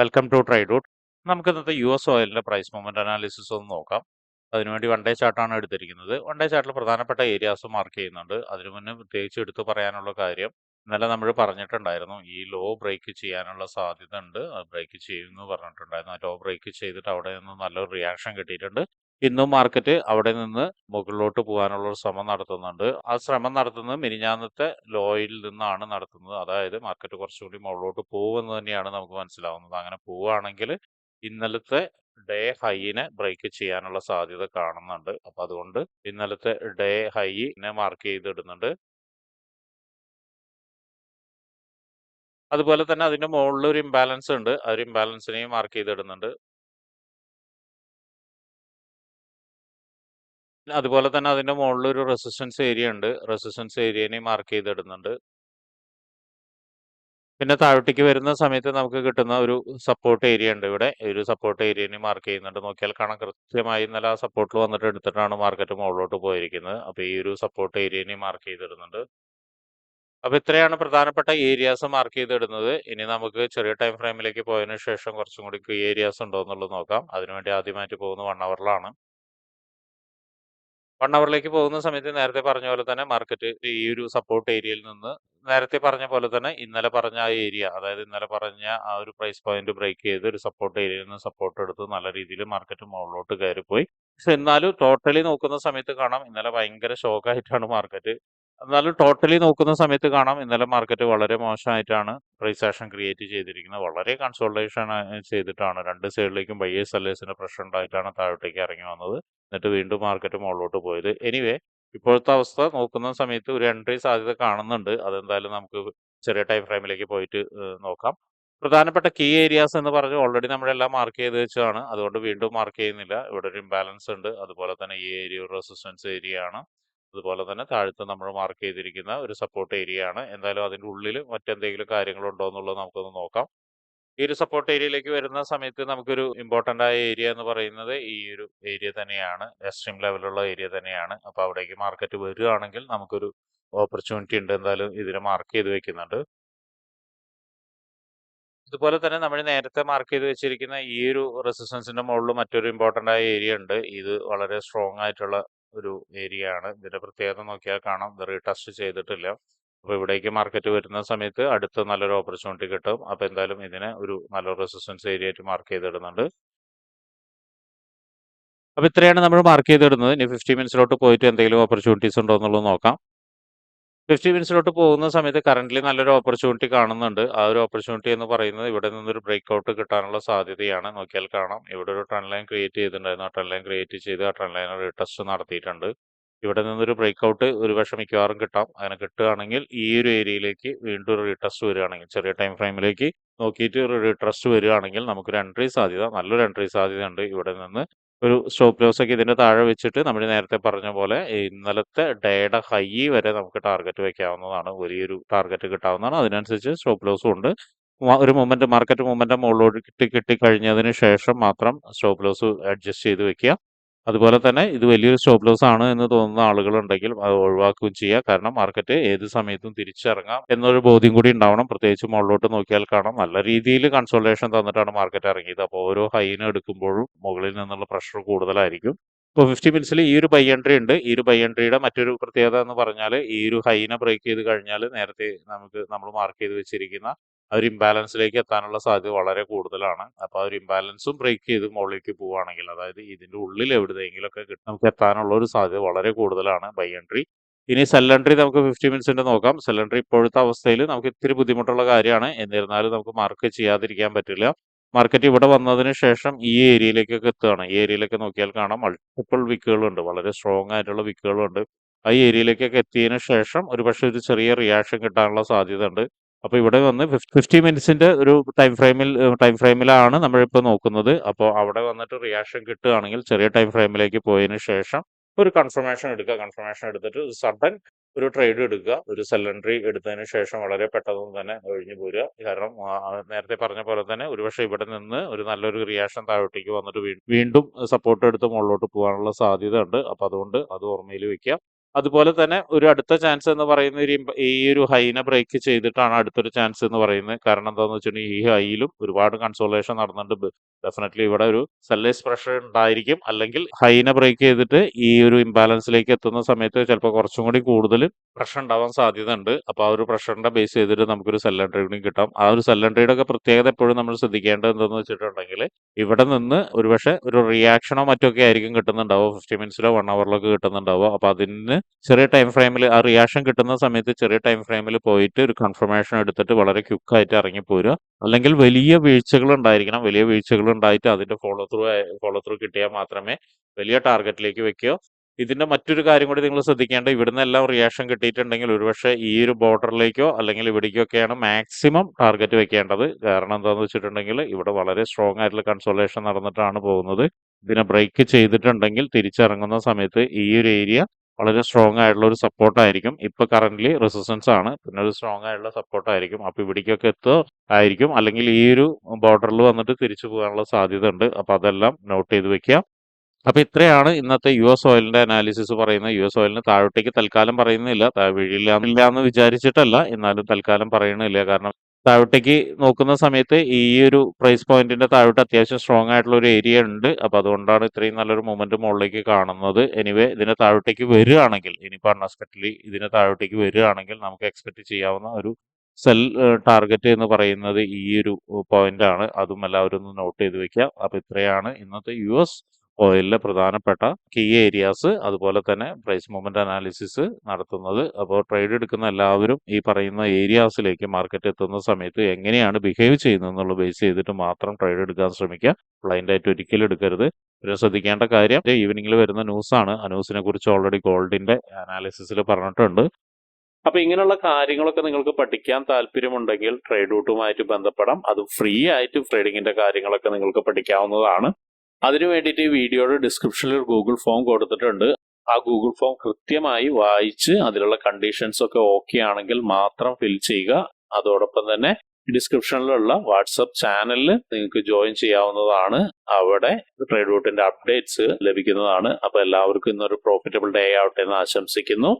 Welcome to ട്രൈഡൂട്ട്. നമുക്ക് ഇന്നത്തെ US. ഓയിലിന്റെ price movement analysis ഒന്ന് നോക്കാം. അതിനുവേണ്ടി വൺ ഡേ ചാർട്ടാണ് എടുത്തിരിക്കുന്നത്. വൺ ഡേ ചാർട്ടിൽ പ്രധാനപ്പെട്ട ഏരിയാസ് മാർക്ക് ചെയ്യുന്നുണ്ട്. അതിനു മുന്നേ പ്രത്യേകിച്ച് എടുത്തു പറയാനുള്ള കാര്യം, ഇന്നലെ നമ്മൾ പറഞ്ഞിട്ടുണ്ടായിരുന്നു ഈ ലോ ബ്രേക്ക് ചെയ്യാനുള്ള സാധ്യത ഉണ്ട്. അത് ബ്രേക്ക് ചെയ്യുമെന്ന് പറഞ്ഞിട്ടുണ്ടായിരുന്നു. ആ ലോ ബ്രേക്ക് ചെയ്തിട്ട് അവിടെ നിന്ന് നല്ലൊരു റിയാക്ഷൻ കിട്ടിയിട്ടുണ്ട്. ഇന്നും മാർക്കറ്റ് അവിടെ നിന്ന് മുകളിലോട്ട് പോകാനുള്ള ഒരു ശ്രമം നടത്തുന്നുണ്ട്. ആ ശ്രമം നടത്തുന്നത് മിനിഞ്ഞാന്നത്തെ ലോയിൽ നിന്നാണ് നടത്തുന്നത്. അതായത് മാർക്കറ്റ് കുറച്ചുകൂടി മുകളിലോട്ട് പോകുമെന്ന് തന്നെയാണ് നമുക്ക് മനസ്സിലാവുന്നത്. അങ്ങനെ പോവുകയാണെങ്കിൽ ഇന്നലത്തെ ഡേ ഹൈനെ ബ്രേക്ക് ചെയ്യാനുള്ള സാധ്യത കാണുന്നുണ്ട്. അപ്പൊ അതുകൊണ്ട് ഇന്നലത്തെ ഡേ ഹൈനെ മാർക്ക് ചെയ്തിടുന്നുണ്ട്. അതുപോലെ തന്നെ അതിന്റെ മുകളിൽ ഒരു ഇംബാലൻസ് ഉണ്ട്. ആ ഒരു ഇംബാലൻസിനെയും മാർക്ക് ചെയ്തിടുന്നുണ്ട്. അതുപോലെ തന്നെ അതിന്റെ മുകളിൽ ഒരു റെസിസ്റ്റൻസ് ഏരിയ ഉണ്ട്. റെസിസ്റ്റൻസ് ഏരിയനെയും മാർക്ക് ചെയ്തിടുന്നുണ്ട്. പിന്നെ താഴോട്ടേക്ക് വരുന്ന സമയത്ത് നമുക്ക് കിട്ടുന്ന ഒരു സപ്പോർട്ട് ഏരിയ ഉണ്ട് ഇവിടെ. ഒരു സപ്പോർട്ട് ഏരിയനെ മാർക്ക് ചെയ്യുന്നുണ്ട്. നോക്കിയാൽ കാണാം കൃത്യമായി ഇന്നലെ ആ സപ്പോർട്ടിൽ വന്നിട്ട് എടുത്തിട്ടാണ് മാർക്കറ്റ് മുകളിലോട്ട് പോയിരിക്കുന്നത്. അപ്പൊ ഈ ഒരു സപ്പോർട്ട് ഏരിയനെ മാർക്ക് ചെയ്തിടുന്നുണ്ട്. അപ്പൊ ഇത്രയാണ് പ്രധാനപ്പെട്ട ഏരിയാസ് മാർക്ക് ചെയ്തിടുന്നത്. ഇനി നമുക്ക് ചെറിയ ടൈം ഫ്രെയിമിലേക്ക് പോയതിനു ശേഷം കുറച്ചും കൂടി ഏരിയാസ് ഉണ്ടോ എന്നുള്ളത് നോക്കാം. അതിനുവേണ്ടി ആദ്യമായിട്ട് പോകുന്ന 1 അവറിലാണ്. 1 അവറിലേക്ക് പോകുന്ന സമയത്ത് നേരത്തെ പറഞ്ഞ പോലെ തന്നെ മാർക്കറ്റ് ഈ ഒരു സപ്പോർട്ട് ഏരിയയിൽ നിന്ന് നേരത്തെ പറഞ്ഞ പോലെ തന്നെ ഇന്നലെ പറഞ്ഞ ആ ഏരിയ, അതായത് ഇന്നലെ പറഞ്ഞ ആ ഒരു പ്രൈസ് പോയിന്റ് ബ്രേക്ക് ചെയ്ത് ഒരു സപ്പോർട്ട് ഏരിയയിൽ നിന്ന് സപ്പോർട്ട് എടുത്ത് നല്ല രീതിയിൽ മാർക്കറ്റ് മുകളിലോട്ട് കയറിപ്പോയി. പക്ഷെ എന്നാലും ടോട്ടലി നോക്കുന്ന സമയത്ത് കാണാം ഇന്നലെ ഭയങ്കര ഷോക്കായിട്ടാണ് മാർക്കറ്റ്. എന്നാലും ടോട്ടലി നോക്കുന്ന സമയത്ത് കാണാം ഇന്നലെ മാർക്കറ്റ് വളരെ മോശമായിട്ടാണ് പ്രൈസ് ആക്ഷൻ ക്രിയേറ്റ് ചെയ്തിരിക്കുന്നത്. വളരെ കൺസോൾട്ടേഷൻ ചെയ്തിട്ടാണ് രണ്ട് സൈഡിലേക്കും ബയേഴ്സ് സെല്ലേഴ്സിന്റെ പ്രഷർ ഉണ്ടായിട്ടാണ് താഴോട്ടേക്ക് ഇറങ്ങി വന്നത്. എന്നിട്ട് വീണ്ടും മാർക്കറ്റ് മുകളിലോട്ട് പോയത്. എനിവേ ഇപ്പോഴത്തെ അവസ്ഥ നോക്കുന്ന സമയത്ത് ഒരു എൻട്രി സാധ്യത കാണുന്നുണ്ട്. അതെന്തായാലും നമുക്ക് ചെറിയ ടൈം ഫ്രെയിമിലേക്ക് പോയിട്ട് നോക്കാം. പ്രധാനപ്പെട്ട കീ ഏരിയാസ് എന്ന് പറഞ്ഞ് ഓൾറെഡി നമ്മളെല്ലാം മാർക്ക് ചെയ്ത് വെച്ചതാണ്. അതുകൊണ്ട് വീണ്ടും മാർക്ക് ചെയ്യുന്നില്ല. ഇവിടെ ഒരു ഇംബാലൻസ് ഉണ്ട്. അതുപോലെ തന്നെ ഈ ഏരിയ ഒരു റെസിസ്റ്റൻസ് ഏരിയ ആണ്. അതുപോലെ തന്നെ താഴത്ത് നമ്മൾ മാർക്ക് ചെയ്തിരിക്കുന്ന ഒരു സപ്പോർട്ട് ഏരിയ ആണ്. എന്തായാലും അതിൻ്റെ ഉള്ളിൽ മറ്റെന്തെങ്കിലും കാര്യങ്ങളുണ്ടോ എന്നുള്ളത് നമുക്കൊന്ന് നോക്കാം. ഈ ഒരു സപ്പോർട്ട് ഏരിയയിലേക്ക് വരുന്ന സമയത്ത് നമുക്കൊരു ഇമ്പോർട്ടൻ്റ് ആയ ഏരിയ എന്ന് പറയുന്നത് ഈ ഒരു ഏരിയ തന്നെയാണ്. എക്സ്ട്രീം ലെവലുള്ള ഏരിയ തന്നെയാണ്. അപ്പോൾ അവിടേക്ക് മാർക്കറ്റ് വരികയാണെങ്കിൽ നമുക്കൊരു ഓപ്പർച്യൂണിറ്റി ഉണ്ട്. എന്തായാലും ഇതിനെ മാർക്ക് ചെയ്ത് വെക്കുന്നുണ്ട്. ഇതുപോലെ തന്നെ നമ്മൾ നേരത്തെ മാർക്ക് ചെയ്ത് വെച്ചിരിക്കുന്ന ഈ ഒരു റെസിസ്റ്റൻസിന്റെ മുകളിൽ മറ്റൊരു ഇമ്പോർട്ടൻ്റ് ആയ ഏരിയ ഉണ്ട്. ഇത് വളരെ സ്ട്രോങ് ആയിട്ടുള്ള ഒരു ഏരിയ ആണ്. ഇതിന്റെ പ്രത്യേകത നോക്കിയാൽ കാണാം, ഇത് റീടെസ്റ്റ് ചെയ്തിട്ടില്ല. അപ്പോൾ ഇവിടേക്ക് മാർക്കറ്റ് വരുന്ന സമയത്ത് അടുത്ത നല്ലൊരു ഓപ്പർച്യൂണിറ്റി കിട്ടും. അപ്പോൾ എന്തായാലും ഇതിനെ ഒരു നല്ല റെസിസ്റ്റൻസ് ഏരിയ ആയിട്ട് മാർക്ക് ചെയ്തിടുന്നുണ്ട്. അപ്പോൾ ഇത്രയാണ് നമ്മൾ മാർക്ക് ചെയ്തിടുന്നത്. ഇനി 50 മിനിറ്റ്സിലോട്ട് പോയിട്ട് എന്തെങ്കിലും ഓപ്പർച്യൂണിറ്റീസ് ഉണ്ടോ എന്നുള്ളത് നോക്കാം. 50 മിനിറ്റ്സിലോട്ട് പോകുന്ന സമയത്ത് കറന്റ്ലി നല്ലൊരു ഓപ്പർച്യൂണിറ്റി കാണുന്നുണ്ട്. ആ ഒരു ഓപ്പർച്യൂണിറ്റി എന്ന് പറയുന്നത് ഇവിടെ നിന്നൊരു ബ്രേക്ക് ഔട്ട് കിട്ടാനുള്ള സാധ്യതയാണ്. നോക്കിയാൽ കാണാം ഇവിടെ ഒരു ട്രെൻഡ് ലൈൻ ക്രിയേറ്റ് ചെയ്തിട്ടുണ്ടായിരുന്നു. ആ ട്രെൻഡ് ലൈൻ ക്രിയേറ്റ് ചെയ്ത് ആ ട്രെൻഡ് ലൈൻ റീടെസ്റ്റ് നടത്തിയിട്ടുണ്ട്. ഇവിടെ നിന്നൊരു ബ്രേക്ക് ഔട്ട് ഒരുപക്ഷെ മിക്കവാറും കിട്ടാം. അങ്ങനെ കിട്ടുകയാണെങ്കിൽ ഈ ഒരു ഏരിയയിലേക്ക് വീണ്ടും ഒരു റീടെസ്റ്റ് വരികയാണെങ്കിൽ ചെറിയ ടൈം ഫ്രെയിമിലേക്ക് നോക്കിയിട്ട് ഒരു റീടെസ്റ്റ് വരികയാണെങ്കിൽ നമുക്കൊരു എൻട്രി സാധ്യത, നല്ലൊരു എൻട്രി സാധ്യത ഉണ്ട്. ഇവിടെ നിന്ന് ഒരു സ്റ്റോപ്പ് ലോസ് ഒക്കെ ഇതിന്റെ താഴെ വെച്ചിട്ട് നമ്മൾ നേരത്തെ പറഞ്ഞ പോലെ ഇന്നലത്തെ ഡേയുടെ ഹൈ വരെ നമുക്ക് ടാർഗറ്റ് വെക്കാവുന്നതാണ്. വലിയൊരു ടാർഗറ്റ് കിട്ടാവുന്നതാണ്. അതിനനുസരിച്ച് സ്റ്റോപ്പ് ലോസും ഉണ്ട്. ഒരു മാർക്കറ്റ് മൂവ്മെന്റ് മുകളിലോട്ട് കിട്ടിക്കഴിഞ്ഞതിന് ശേഷം മാത്രം സ്റ്റോപ്പ് ലോസ് അഡ്ജസ്റ്റ് ചെയ്ത് വെക്കുക. അതുപോലെ തന്നെ ഇത് വലിയൊരു സ്റ്റോപ്പ് ലോസ് ആണ് എന്ന് തോന്നുന്ന ആളുകളുണ്ടെങ്കിൽ അത് ഒഴിവാക്കുകയും ചെയ്യുക. കാരണം മാർക്കറ്റ് ഏത് സമയത്തും തിരിച്ചിറങ്ങാം എന്നൊരു ബോധ്യം കൂടി ഉണ്ടാവണം. പ്രത്യേകിച്ച് മുകളിലോട്ട് നോക്കിയാൽ കാണാം നല്ല രീതിയിൽ കൺസോൾട്ടേഷൻ തന്നിട്ടാണ് മാർക്കറ്റ് ഇറങ്ങിയത്. അപ്പോൾ ഓരോ ഹൈന് എടുക്കുമ്പോഴും മുകളിൽ നിന്നുള്ള പ്രഷർ കൂടുതലായിരിക്കും. ഇപ്പോൾ 50 മിനിറ്റ്സിൽ ഈ ഒരു ബൈ എൻട്രി ഉണ്ട്. ഈ ഒരു ബൈ എൻട്രിയുടെ മറ്റൊരു പ്രത്യേകത എന്ന് പറഞ്ഞാൽ ഈ ഒരു ഹൈനെ ബ്രേക്ക് ചെയ്ത് കഴിഞ്ഞാൽ നേരത്തെ നമ്മൾ മാർക്ക് ചെയ്ത് വെച്ചിരിക്കുന്ന ആ ഒരു ഇംബാലൻസിലേക്ക് എത്താനുള്ള സാധ്യത വളരെ കൂടുതലാണ്. അപ്പോൾ ആ ഒരു ഇംബാലൻസും ബ്രേക്ക് ചെയ്ത് മുകളിലേക്ക് പോവുകയാണെങ്കിൽ, അതായത് ഇതിന്റെ ഉള്ളിൽ എവിടെയെങ്കിലുമൊക്കെ നമുക്ക് എത്താനുള്ള ഒരു സാധ്യത വളരെ കൂടുതലാണ് ബൈ എൻട്രി. ഇനി സെൽ എൻട്രി നമുക്ക് 50 മിനിറ്റ്സിന്റെ നോക്കാം. സെൽ എൻട്രി ഇപ്പോഴത്തെ അവസ്ഥയിൽ നമുക്ക് ഇത്തിരി ബുദ്ധിമുട്ടുള്ള കാര്യമാണ്. എന്നിരുന്നാലും നമുക്ക് മാർക്ക് ചെയ്യാതിരിക്കാൻ പറ്റില്ല. മാർക്കറ്റ് ഇവിടെ വന്നതിന് ശേഷം ഈ ഏരിയയിലേക്കൊക്കെ എത്തുകയാണ്. ഈ ഏരിയയിലൊക്കെ നോക്കിയാൽ കാണാം മൾട്ടിപ്പിൾ വിക്കുകളുണ്ട്, വളരെ സ്ട്രോങ് ആയിട്ടുള്ള വിക്കുകളുണ്ട്. ആ ഏരിയയിലേക്കൊക്കെ എത്തിയതിനു ശേഷം ഒരുപക്ഷെ ഒരു ചെറിയ റിയാക്ഷൻ കിട്ടാനുള്ള സാധ്യത ഉണ്ട്. അപ്പോൾ ഇവിടെ വന്ന് 50 മിനിറ്റ്സിന്റെ ഒരു ടൈം ഫ്രെയിമിലാണ് നമ്മളിപ്പോൾ നോക്കുന്നത്. അപ്പോൾ അവിടെ വന്നിട്ട് റിയാക്ഷൻ കിട്ടുകയാണെങ്കിൽ ചെറിയ ടൈം ഫ്രെയിമിലേക്ക് പോയതിനു ശേഷം ഒരു കൺഫർമേഷൻ എടുക്കുക. കൺഫർമേഷൻ എടുത്തിട്ട് സഡൻ ഒരു ട്രേഡ് എടുക്കുക. ഒരു സെൽ എൻട്രി എടുത്തതിന് ശേഷം വളരെ പെട്ടെന്ന് തന്നെ ഒഴിഞ്ഞു പോരുക. കാരണം നേരത്തെ പറഞ്ഞ പോലെ തന്നെ ഒരുപക്ഷെ ഇവിടെ നിന്ന് ഒരു നല്ലൊരു റിയാക്ഷൻ താഴോട്ടേക്ക് വന്നിട്ട് വീണ്ടും സപ്പോർട്ട് എടുത്ത് മുകളിലോട്ട് പോകാനുള്ള സാധ്യത ഉണ്ട്. അപ്പോൾ അതുകൊണ്ട് അത് ഓർമ്മയിൽ വെക്കുക. അതുപോലെ തന്നെ ഒരു അടുത്ത ചാൻസ് എന്ന് പറയുന്നത് ഈ ഒരു ഹൈനെ ബ്രേക്ക് ചെയ്തിട്ടാണ് അടുത്തൊരു ചാൻസ് എന്ന് പറയുന്നത്. കാരണം എന്താണെന്ന് വെച്ചിട്ടുണ്ടെങ്കിൽ ഈ ഹൈയിലും ഒരുപാട് കൺസോളേഷൻ നടന്നിട്ടുണ്ട്. ഡെഫിനറ്റ്ലി ഇവിടെ ഒരു സെല്ലേഴ്സ് പ്രഷർ ഉണ്ടായിരിക്കും. അല്ലെങ്കിൽ ഹൈനെ ബ്രേക്ക് ചെയ്തിട്ട് ഈ ഒരു ഇംബാലൻസിലേക്ക് എത്തുന്ന സമയത്ത് ചിലപ്പോൾ കുറച്ചും കൂടി കൂടുതൽ പ്രഷർ ഉണ്ടാവാൻ സാധ്യത ഉണ്ട്. അപ്പോൾ ആ ഒരു പ്രഷറിന്റെ ബേസ് ചെയ്തിട്ട് നമുക്കൊരു സെൽ ആൻഡ് ട്രേഡിങ് കിട്ടാം. ആ ഒരു സെൽ ആൻഡ് ട്രേഡ് ഒക്കെ പ്രത്യേകത എപ്പോഴും നമ്മൾ ശ്രദ്ധിക്കേണ്ടത് എന്താണെന്ന് വെച്ചിട്ടുണ്ടെങ്കിൽ ഇവിടെ നിന്ന് ഒരുപക്ഷെ ഒരു റിയാക്ഷനോ മറ്റൊക്കെ ആയിരിക്കും കിട്ടുന്നുണ്ടാവുക. 50 മിനിറ്റ്സിലോ 1 അവറിലൊക്കെ കിട്ടുന്നുണ്ടാവുക. അപ്പോൾ അതിന് ചെറിയ ടൈം ഫ്രെയിമിൽ ആ റിയാക്ഷൻ കിട്ടുന്ന സമയത്ത് ചെറിയ ടൈം ഫ്രെയിമിൽ പോയിട്ട് ഒരു കൺഫർമേഷൻ എടുത്തിട്ട് വളരെ ക്വിക്കായിട്ട് ഇറങ്ങിപ്പോരുക. അല്ലെങ്കിൽ വലിയ വീഴ്ചകൾ ഉണ്ടായിരിക്കണം. വലിയ വീഴ്ചകൾ ഉണ്ടായിട്ട് അതിന്റെ ഫോളോ ത്രൂ കിട്ടിയാൽ മാത്രമേ വലിയ ടാർഗറ്റിലേക്ക് വെക്കുകയോ. ഇതിന്റെ മറ്റൊരു കാര്യം കൂടി നിങ്ങൾ ശ്രദ്ധിക്കേണ്ടത്, ഇവിടുന്ന് എല്ലാം റിയാക്ഷൻ കിട്ടിയിട്ടുണ്ടെങ്കിൽ ഒരുപക്ഷെ ഈ ഒരു ബോർഡറിലേക്കോ അല്ലെങ്കിൽ ഇവിടേക്കൊക്കെയാണ് മാക്സിമം ടാർഗറ്റ് വെക്കേണ്ടത്. കാരണം എന്താണെന്ന് വെച്ചിട്ടുണ്ടെങ്കിൽ ഇവിടെ വളരെ സ്ട്രോങ് ആയിട്ടുള്ള കൺസോളേഷൻ നടന്നിട്ടാണ് പോകുന്നത്. ഇതിനെ ബ്രേക്ക് ചെയ്തിട്ടുണ്ടെങ്കിൽ തിരിച്ചിറങ്ങുന്ന സമയത്ത് ഈ ഒരു ഏരിയ വളരെ സ്ട്രോങ് ആയിട്ടുള്ള ഒരു സപ്പോർട്ടായിരിക്കും. ഇപ്പൊ കറന്റ്ലി റെസിസ്റ്റൻസ് ആണ്, പിന്നെ ഒരു സ്ട്രോങ് ആയിട്ടുള്ള സപ്പോർട്ടായിരിക്കും. അപ്പൊ ഇവിടേക്കൊക്കെ ആയിരിക്കും, അല്ലെങ്കിൽ ഈ ഒരു ബോർഡറിൽ വന്നിട്ട് തിരിച്ചു പോകാനുള്ള സാധ്യത ഉണ്ട്. അപ്പൊ അതെല്ലാം നോട്ട് ചെയ്ത് വെക്കുക. അപ്പൊ ഇത്രയാണ് ഇന്നത്തെ US ഓയിലിന്റെ അനാലിസിസ് പറയുന്നത്. US ഓയിലിന് താഴോട്ടേക്ക് തൽക്കാലം പറയുന്നില്ല, വീഴില്ല എന്ന് വിചാരിച്ചിട്ടല്ല, എന്നാലും തൽക്കാലം പറയണില്ല. കാരണം താഴോട്ടേക്ക് നോക്കുന്ന സമയത്ത് ഈ ഒരു പ്രൈസ് പോയിന്റിന്റെ താഴോട്ട് അത്യാവശ്യം സ്ട്രോങ് ആയിട്ടുള്ള ഒരു ഏരിയ ഉണ്ട്. അപ്പൊ അതുകൊണ്ടാണ് ഇത്രയും നല്ലൊരു മൂവ്മെന്റ് മുകളിലേക്ക് കാണുന്നത്. എനിവേ ഇതിന് താഴോട്ടേക്ക് വരികയാണെങ്കിൽ, ഇനിയിപ്പോൾ അൺഎക്സ്പെക്ടഡ്ലി ഇതിന് താഴോട്ടേക്ക് വരികയാണെങ്കിൽ നമുക്ക് എക്സ്പെക്ട് ചെയ്യാവുന്ന ഒരു സെൽ ടാർഗറ്റ് എന്ന് പറയുന്നത് ഈ ഒരു പോയിന്റ് ആണ്. അതും എല്ലാവരും ഒന്ന് നോട്ട് ചെയ്ത് വെക്കുക. അപ്പൊ ഇത്രയാണ് ഇന്നത്തെ US ഓയിലിലെ പ്രധാനപ്പെട്ട കീ ഏരിയാസ്, അതുപോലെ തന്നെ പ്രൈസ് മൂവ്മെന്റ് അനാലിസിസ് നടത്തുന്നത്. അപ്പോൾ ട്രേഡ് എടുക്കുന്ന എല്ലാവരും ഈ പറയുന്ന ഏരിയാസിലേക്ക് മാർക്കറ്റ് എത്തുന്ന സമയത്ത് എങ്ങനെയാണ് ബിഹേവ് ചെയ്യുന്നത് എന്നുള്ള ബേസ് ചെയ്തിട്ട് മാത്രം ട്രേഡ് എടുക്കാൻ ശ്രമിക്കുക. ബ്ലൈൻഡ് ആയിട്ട് ഒരിക്കലും എടുക്കരുത്. പിന്നെ ശ്രദ്ധിക്കേണ്ട കാര്യം, ഈവനിങ്ങിൽ വരുന്ന ന്യൂസാണ്. ആ ന്യൂസിനെ കുറിച്ച് ഓൾറെഡി ഗോൾഡിന്റെ അനാലിസിസിൽ പറഞ്ഞിട്ടുണ്ട്. അപ്പൊ ഇങ്ങനെയുള്ള കാര്യങ്ങളൊക്കെ നിങ്ങൾക്ക് പഠിക്കാൻ താല്പര്യമുണ്ടെങ്കിൽ ട്രേഡ് റൂട്ടുമായിട്ട് ബന്ധപ്പെടാം. അത് ഫ്രീ ആയിട്ട് ട്രേഡിങ്ങിന്റെ കാര്യങ്ങളൊക്കെ നിങ്ങൾക്ക് പഠിക്കാവുന്നതാണ്. അതിനു വേണ്ടിയിട്ട് ഈ വീഡിയോയുടെ ഡിസ്ക്രിപ്ഷനിൽ ഒരു ഗൂഗിൾ ഫോം കൊടുത്തിട്ടുണ്ട്. ആ ഗൂഗിൾ ഫോം കൃത്യമായി വായിച്ച് അതിലുള്ള കണ്ടീഷൻസ് ഒക്കെ ഓക്കെ ആണെങ്കിൽ മാത്രം ഫിൽ ചെയ്യുക. അതോടൊപ്പം തന്നെ ഡിസ്ക്രിപ്ഷനിലുള്ള വാട്സപ്പ് ചാനലിൽ നിങ്ങൾക്ക് ജോയിൻ ചെയ്യാവുന്നതാണ്. അവിടെ ട്രേഡ് റൂട്ടിന്റെ അപ്ഡേറ്റ്സ് ലഭിക്കുന്നതാണ്. അപ്പൊ എല്ലാവർക്കും ഇന്നൊരു പ്രോഫിറ്റബിൾ ഡേ ആവട്ടെ എന്ന് ആശംസിക്കുന്നു.